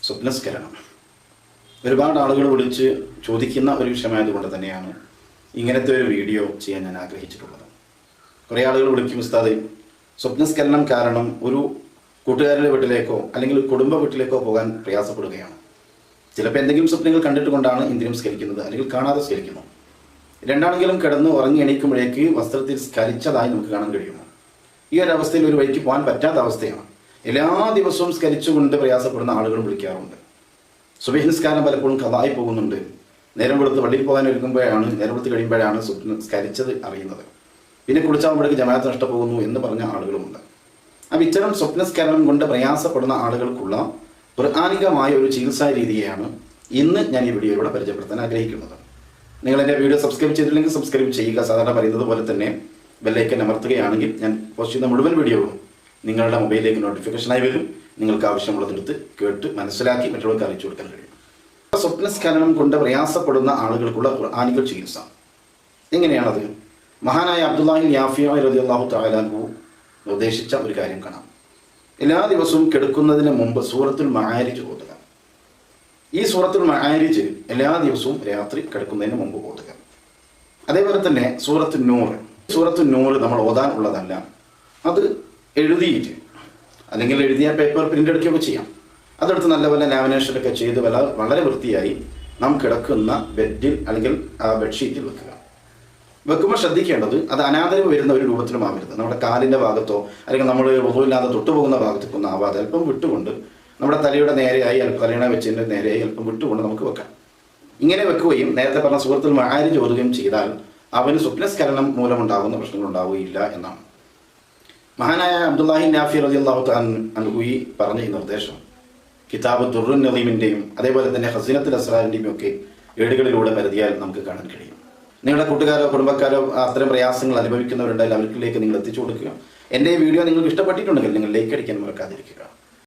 സ്വപ്നസ്കരണം. ഒരുപാട് ആളുകൾ വിളിച്ച് ചോദിക്കുന്ന ഒരു വിഷയമായതുകൊണ്ട് തന്നെയാണ് ഇങ്ങനത്തെ ഒരു വീഡിയോ ചെയ്യാൻ ഞാൻ ആഗ്രഹിച്ചിട്ടുള്ളത്. കുറേ ആളുകൾ വിളിക്കും, ഉസ്താദേ, സ്വപ്നസ്കരണം കാരണം ഒരു കൂട്ടുകാരുടെ വീട്ടിലേക്കോ അല്ലെങ്കിൽ കുടുംബ വീട്ടിലേക്കോ പോകാൻ പ്രയാസപ്പെടുകയാണ്. ചിലപ്പോൾ എന്തെങ്കിലും സ്വപ്നങ്ങൾ കണ്ടിട്ട് കൊണ്ടാണ് ഇന്ദ്രിയം സ്കരിക്കുന്നത്, അല്ലെങ്കിൽ കാണാതെ സ്കരിക്കുന്നു. രണ്ടാണെങ്കിലും കിടന്ന് ഉറങ്ങി എണീക്കുമ്പോഴേക്ക് വസ്ത്രത്തിൽ സ്കരിച്ചതായി നമുക്ക് കാണാൻ കഴിയുന്നു. ഈ ഒരു അവസ്ഥയിൽ ഒരു വഴിക്ക് പോകാൻ പറ്റാത്ത അവസ്ഥയാണ്. എല്ലാ ദിവസവും സ്കരിച്ചുകൊണ്ട് പ്രയാസപ്പെടുന്ന ആളുകളും വിളിക്കാറുണ്ട്. സുബഹി നിസ്കാരം പലപ്പോഴും ഖദായി പോകുന്നുണ്ട്. നേരം വെളുത്ത് പള്ളിയിൽ പോകാൻ ഒരുങ്ങുമ്പോഴാണ്, നേരം വെളുത്ത് കഴിയുമ്പോഴാണ് സ്കരിച്ചത് അറിയുന്നത്. പിന്നെ കുളിച്ചാകുമ്പോഴേക്ക് ജമാഅത്ത് നഷ്ടപ്പോകുന്നു എന്ന് പറഞ്ഞ ആളുകളുമുണ്ട്. അപ്പം ഇത്തരം സ്വപ്നസ്കരണം കൊണ്ട് പ്രയാസപ്പെടുന്ന ആളുകൾക്കുള്ള ഖുർആനികമായ ഒരു ചികിത്സാ രീതിയെയാണ് ഇന്ന് ഞാൻ ഈ വീഡിയോയിലൂടെ പരിചയപ്പെടുത്താൻ ആഗ്രഹിക്കുന്നത്. നിങ്ങൾ എൻ്റെ വീഡിയോ സബ്സ്ക്രൈബ് ചെയ്തിട്ടില്ലെങ്കിൽ സബ്സ്ക്രൈബ് ചെയ്യുക. സാധാരണ പറയുന്നത് പോലെ തന്നെ ബെല്ലൈക്കൻ അമർത്തുകയാണെങ്കിൽ ഞാൻ പോസ്റ്റ് ചെയ്യുന്ന മുഴുവൻ വീഡിയോകളും നിങ്ങളുടെ മൊബൈലിലേക്ക് നോട്ടിഫിക്കേഷനായി വരും. നിങ്ങൾക്ക് ആവശ്യമുള്ളതെടുത്ത് കേട്ട് മനസ്സിലാക്കി മറ്റുള്ളവർക്ക് അറിയിച്ചു കൊടുക്കാൻ കഴിയും. സ്വപ്നസ്ഖലനം കൊണ്ട് പ്രയാസപ്പെടുന്ന ആളുകൾക്കുള്ള ഖുർആനിക ചികിത്സ എങ്ങനെയാണത്? മഹാനായ അബ്ദുല്ലാഹി യാഫിയ റളിയല്ലാഹു തആല അൻഹു നിർദ്ദേശിച്ച ഒരു കാര്യം കാണാം. എല്ലാ ദിവസവും കിടക്കുന്നതിന് മുമ്പ് സൂറത്തുൽ മആരിജ് ഓതുക. ഈ സൂറത്തുൽ മആരിജ് എല്ലാ ദിവസവും രാത്രി കിടക്കുന്നതിന് മുമ്പ് ഓതുക. അതേപോലെ തന്നെ സൂറത്തുൽ നൂർ നമ്മൾ ഓതാൻ ഉള്ളതല്ല, അത് എഴുതിയിട്ട് അല്ലെങ്കിൽ എഴുതിയ പേപ്പർ പ്രിന്റ് എടുക്കുകയൊക്കെ ചെയ്യാം. അതെടുത്ത് നല്ലപോലെ ലാമിനേഷനൊക്കെ ചെയ്ത് വളരെ വൃത്തിയായി നാം കിടക്കുന്ന ബെഡിൽ അല്ലെങ്കിൽ ആ ബെഡ്ഷീറ്റിൽ വെക്കുമ്പോൾ ശ്രദ്ധിക്കേണ്ടത് അത് അനാദരവ് വരുന്ന ഒരു രൂപത്തിലും ആവരുത്. നമ്മുടെ കാലിൻ്റെ ഭാഗത്തോ അല്ലെങ്കിൽ നമ്മൾ ഒന്നുമില്ലാതെ തൊട്ടുപോകുന്ന ഭാഗത്തേക്കൊന്നും ആവാതെ അല്പം വിട്ടുകൊണ്ട് നമ്മുടെ തലയുടെ നേരെയായി തലയിണ വെച്ചതിൻ്റെ നേരെയായി അല്പം വിട്ടുകൊണ്ട് നമുക്ക് വെക്കാം. ഇങ്ങനെ വെക്കുകയും നേരത്തെ പറഞ്ഞ സൂറത്തുൽ മആരിജ് ഓതുകയും ചെയ്താൽ അവന് സ്വപ്നസ്ഖലനം മൂലമുണ്ടാകുന്ന പ്രശ്നങ്ങൾ ഉണ്ടാവുകയില്ല എന്നാണ്. മഹാനായ അബ്ദുല്ലാഹി നാഫി റളിയല്ലാഹു തആല അൻഹു പറഞ്ഞ ഈ നിർദ്ദേശം കിതാബ് ദുർറുൻ നദീമിൻ്റെയും അതേപോലെ തന്നെ ഖസീനത്തുൽ അസ്റാറിൻ്റെയും ഒക്കെ ഏടുകളിലൂടെ പരതിയാൽ നമുക്ക് കാണാൻ കഴിയും. നിങ്ങളുടെ കൂട്ടുകാരോ കുടുംബക്കാരോ അത്തരം പ്രയാസങ്ങൾ അനുഭവിക്കുന്നവരുണ്ടെങ്കിൽ അവർക്കിലേക്ക് നിങ്ങൾ എത്തിച്ചു കൊടുക്കുക. എൻ്റെ ഈ വീഡിയോ നിങ്ങൾക്ക് ഇഷ്ടപ്പെട്ടിട്ടുണ്ടെങ്കിൽ നിങ്ങൾ ലൈക്ക് അടിക്കാൻ മറക്കാതിരിക്കുക.